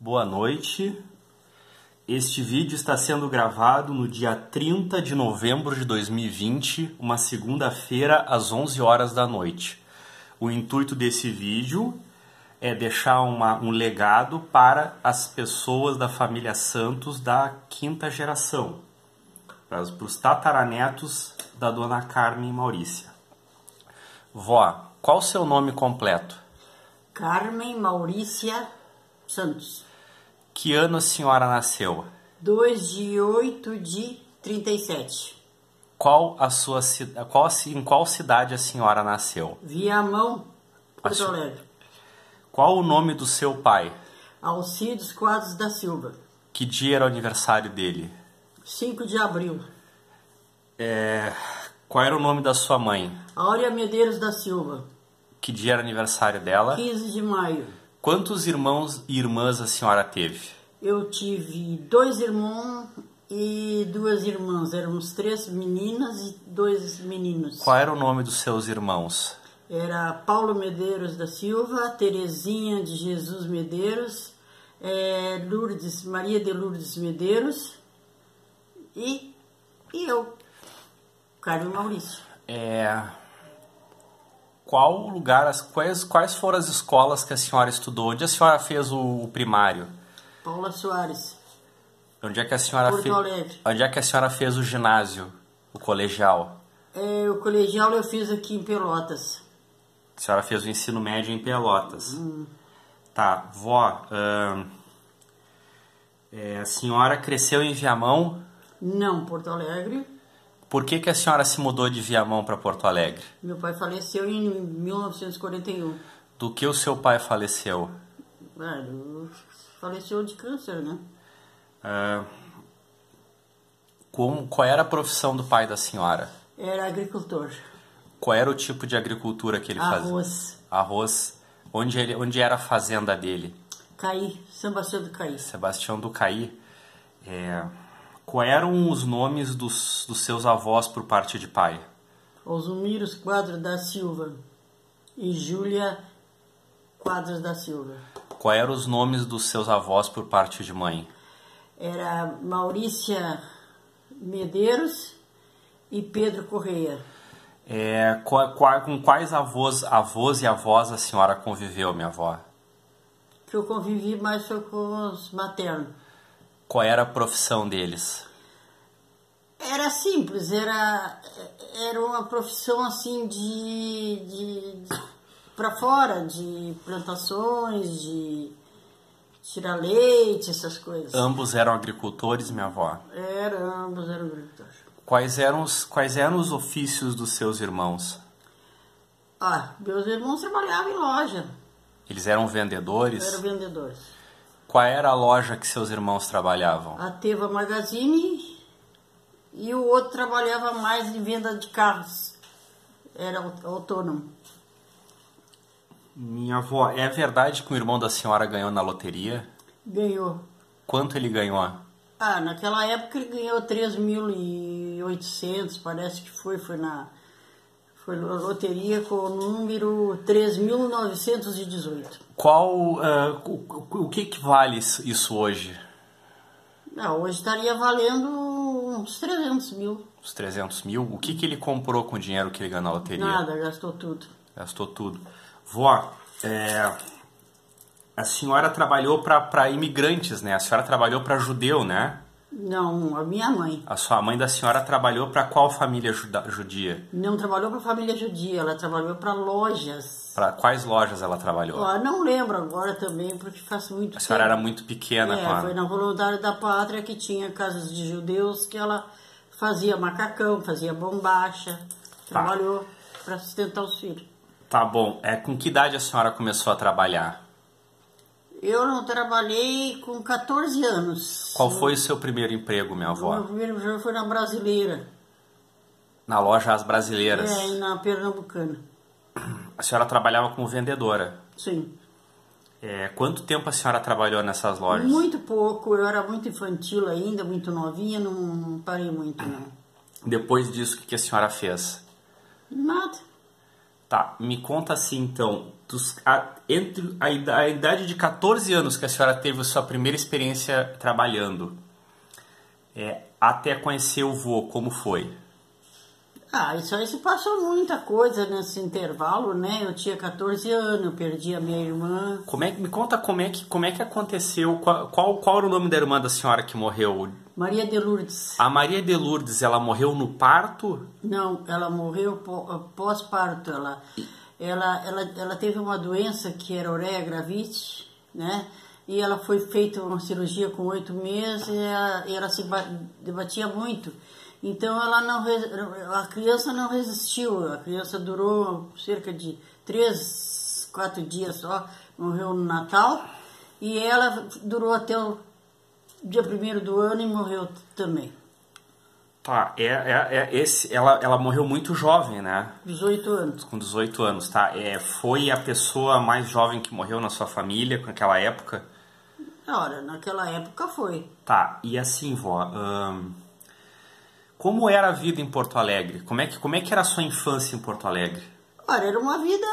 Boa noite. Este vídeo está sendo gravado no dia 30 de novembro de 2020, uma segunda-feira, às 11 horas da noite. O intuito desse vídeo é deixar um legado para as pessoas da família Santos da quinta geração, para os tataranetos da dona Carmen Maurícia. Vó, qual o seu nome completo? Carmen Maurícia Santos. Que ano a senhora nasceu? 2/8/37. Em qual cidade a senhora nasceu? Viamão, Porto Alegre. Qual o nome do seu pai? Alcides Quadros da Silva. Que dia era o aniversário dele? 5 de abril. Qual era o nome da sua mãe? Áurea Medeiros da Silva. Que dia era o aniversário dela? 15 de maio. Quantos irmãos e irmãs a senhora teve? Eu tive 2 irmãos e 2 irmãs. Éramos 3 meninas e 2 meninos. Qual era o nome dos seus irmãos? Era Paulo Medeiros da Silva, Terezinha de Jesus Medeiros, Maria de Lourdes Medeiros e eu, Carmen Maurício. Qual lugar, quais foram as escolas que a senhora estudou? Onde a senhora fez o primário? Paula Soares. Onde é que a senhora Porto Alegre. Onde é que a senhora fez o ginásio, o colegial? O colegial eu fiz aqui em Pelotas. A senhora fez o ensino médio em Pelotas. Tá, vó, a senhora cresceu em Viamão? Não, Porto Alegre. Por que a senhora se mudou de Viamão para Porto Alegre? Meu pai faleceu em 1941. Do que o seu pai faleceu? Faleceu de câncer, né? Qual era a profissão do pai da senhora? Era agricultor. Qual era o tipo de agricultura que ele fazia? Arroz. Arroz. Onde era a fazenda dele? Caí, Sebastião do Caí. Sebastião do Caí. Quais eram os nomes dos seus avós por parte de pai? Osumiro Quadros da Silva e Júlia Quadros da Silva. Quais eram os nomes dos seus avós por parte de mãe? Era Maurícia Medeiros e Pedro Correia. Com quais avós e avós a senhora conviveu, minha avó? Que eu convivi mais foi com os maternos. Qual era a profissão deles? Era simples, era uma profissão assim de para fora, de plantações, de tirar leite, essas coisas. Ambos eram agricultores, minha avó? Ambos eram agricultores. Quais eram os ofícios dos seus irmãos? Meus irmãos trabalhavam em loja. Eles eram vendedores? Eram vendedores. Qual era a loja que seus irmãos trabalhavam? A Teva Magazine e o outro trabalhava mais em venda de carros. Era autônomo. Minha avó, é verdade que o irmão da senhora ganhou na loteria? Ganhou. Quanto ele ganhou? Naquela época ele ganhou 3.800, parece que foi na loteria com o número 3.918. O que vale isso hoje? Hoje estaria valendo uns 300 mil. Uns 300 mil? O que ele comprou com o dinheiro que ele ganhou na loteria? Nada, gastou tudo. Gastou tudo. Vó, a senhora trabalhou para imigrantes, né? A senhora trabalhou para judeu, né? Não, a minha mãe. A sua mãe da senhora trabalhou para qual família judia? Não trabalhou para família judia, ela trabalhou para lojas. Para quais lojas ela trabalhou? Não lembro agora também, porque faz muito tempo. A senhora era muito pequena quando... Foi na Voluntária da Pátria que tinha casas de judeus que ela fazia macacão, fazia bombacha, trabalhou para sustentar os filhos. Tá bom. Com que idade a senhora começou a trabalhar? Eu não trabalhei com 14 anos. Qual foi o seu primeiro emprego, minha avó? O meu primeiro emprego foi na Brasileira. Na loja As Brasileiras? Na Pernambucana. A senhora trabalhava como vendedora? Sim. Quanto tempo a senhora trabalhou nessas lojas? Muito pouco. Eu era muito infantil ainda, muito novinha, não parei muito, não. Depois disso, o que a senhora fez? Nada. Tá, me conta assim então, entre a idade de 14 anos que a senhora teve a sua primeira experiência trabalhando, até conhecer o vô, como foi? Isso aí se passou muita coisa nesse intervalo, né? Eu tinha 14 anos, eu perdi a minha irmã. Me conta como é que aconteceu, qual era o nome da irmã da senhora que morreu? Maria de Lourdes. A Maria de Lourdes, ela morreu no parto? Não, ela morreu pós-parto. Ela teve uma doença que era ureia gravídea, né? E ela foi feita uma cirurgia com 8 meses e ela se debatia muito. Então a criança não resistiu, a criança durou cerca de 3, 4 dias só, morreu no Natal, e ela durou até o dia 1º do ano e morreu também. Tá, ela morreu muito jovem, né? 18 anos. Com 18 anos, tá? Foi a pessoa mais jovem que morreu na sua família naquela época? Olha, naquela época foi. Tá, e assim, vó, como era a vida em Porto Alegre? Como é que era a sua infância em Porto Alegre? Olha, era uma vida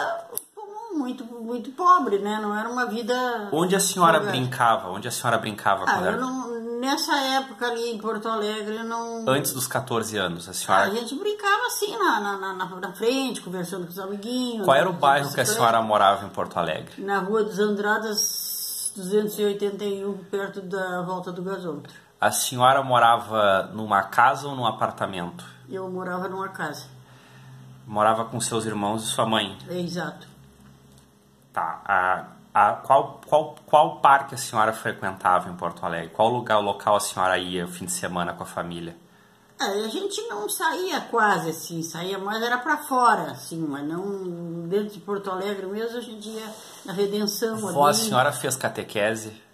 comum, muito, muito pobre, né? Não era uma vida... Onde a senhora brincava? Onde a senhora brincava? Nessa época ali em Porto Alegre, não... Antes dos 14 anos, a senhora... A gente brincava assim na frente, conversando com os amiguinhos. Qual era o bairro que a senhora morava em Porto Alegre? Na Rua dos Andradas, 281, perto da Volta do Gasômetro. A senhora morava numa casa ou num apartamento? Eu morava numa casa. Morava com seus irmãos e sua mãe? Exato. Tá. Qual parque a senhora frequentava em Porto Alegre? Qual local a senhora ia no fim de semana com a família? A gente não saía quase assim, saía mais era pra fora, assim, mas não dentro de Porto Alegre mesmo. A gente ia na Redenção. Vó, a senhora fez catequese?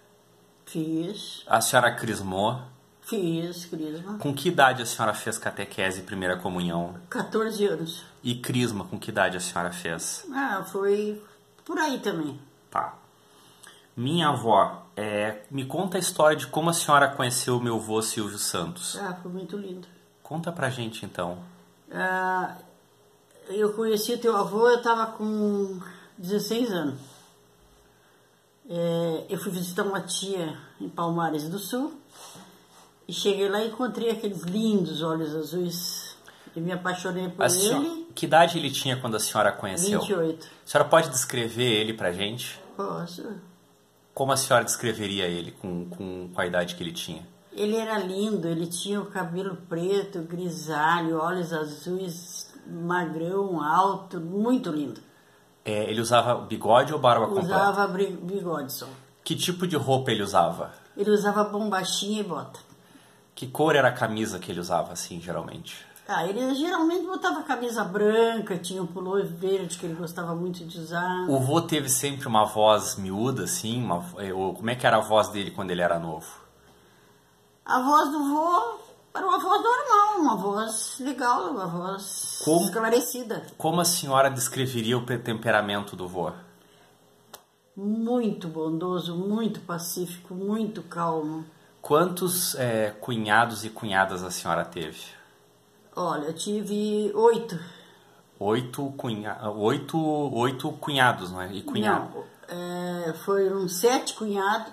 Fiz. A senhora crismou? Fiz crisma. Com que idade a senhora fez catequese e primeira comunhão? 14 anos. E crisma, com que idade a senhora fez? Foi por aí também. Tá. Minha avó, me conta a história de como a senhora conheceu o meu avô Silvio Santos. Foi muito lindo. Conta pra gente então. Eu conheci o teu avô, eu estava com 16 anos. Eu fui visitar uma tia em Palmares do Sul e cheguei lá e encontrei aqueles lindos olhos azuis e me apaixonei por ele. Que idade ele tinha quando a senhora conheceu? 28. A senhora pode descrever ele pra gente? Posso. Como a senhora descreveria ele com a idade que ele tinha? Ele era lindo, ele tinha o cabelo preto, grisalho, olhos azuis, magrão, alto, muito lindo. Ele usava bigode ou barba completa? Usava bigode só. Que tipo de roupa ele usava? Ele usava bombachinha e bota. Que cor era a camisa que ele usava, assim, geralmente? Ele geralmente botava camisa branca, tinha um pullover verde que ele gostava muito de usar. O vô teve sempre uma voz miúda, assim? Como é que era a voz dele quando ele era novo? A voz do vô era uma voz normal, uma voz legal, uma voz esclarecida. Como a senhora descreveria o temperamento do vô? Muito bondoso, muito pacífico, muito calmo. Quantos cunhados e cunhadas a senhora teve? Olha, eu tive 8. 8 cunhados, não é? E cunhado? Não, foram 7 cunhados.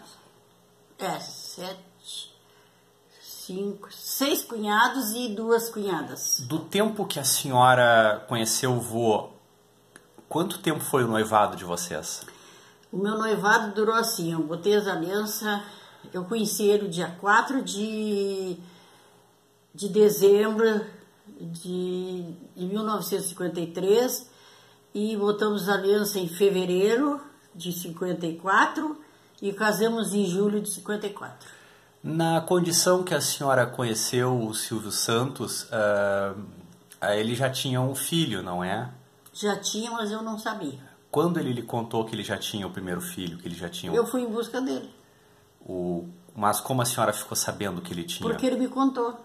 6 cunhados e 2 cunhadas. Do tempo que a senhora conheceu o vô, quanto tempo foi o noivado de vocês? O meu noivado durou assim, eu botei as alianças, eu conheci ele dia 4 de dezembro de 1953 e botamos aliança em fevereiro de 54 e casamos em julho de 54. Na condição que a senhora conheceu o Silvio Santos, ele já tinha um filho, não é? Já tinha, mas eu não sabia. Quando ele lhe contou que ele já tinha o primeiro filho, que ele já tinha... Eu fui em busca dele. Mas como a senhora ficou sabendo que ele tinha? Porque ele me contou.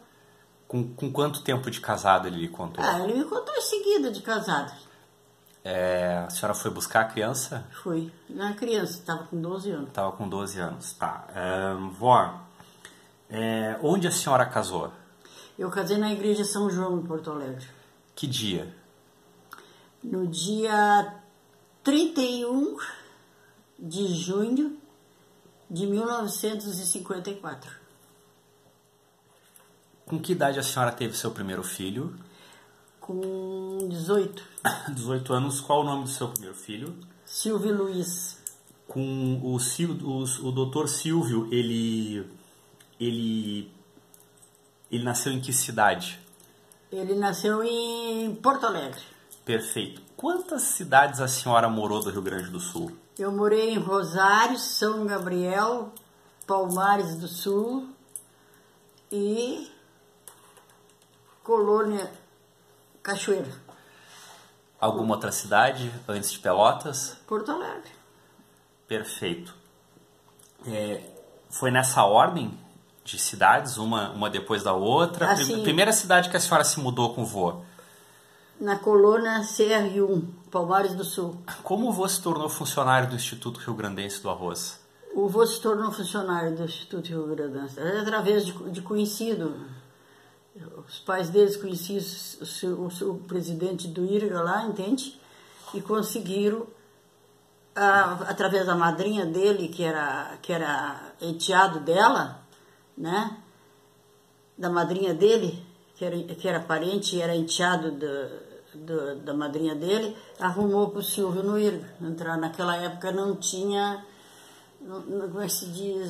Com quanto tempo de casado ele lhe contou? Ele me contou em seguida de casado. A senhora foi buscar a criança? Fui. Na criança, estava com 12 anos. Estava com 12 anos, tá. Vó, onde a senhora casou? Eu casei na igreja São João, em Porto Alegre. Que dia? no dia 31 de junho de 1954. Com que idade a senhora teve seu primeiro filho? Com 18. 18 anos. Qual o nome do seu primeiro filho? Silvio Luiz. Com o doutor Silvio, ele nasceu em que cidade? Ele nasceu em Porto Alegre. Perfeito. Quantas cidades a senhora morou do Rio Grande do Sul? Eu morei em Rosário, São Gabriel, Palmares do Sul e Colônia Cachoeira. Alguma outra cidade antes de Pelotas? Porto Alegre. Perfeito. Foi nessa ordem de cidades, uma depois da outra? Assim, Primeira cidade que a senhora se mudou com o vô? Na colônia CR1, Palmares do Sul. Como o vô se tornou funcionário do Instituto Rio Grandense do Arroz? O vô se tornou funcionário do Instituto Rio Grandense através de conhecido. Os pais deles conheciam o presidente do IRGA lá, entende? E conseguiram, através da madrinha dele, que era enteado dela, né? Da madrinha dele, que era parente e era enteado da madrinha dele, arrumou para o Silvio no IRGA entrar. Naquela época não tinha, como é que se diz,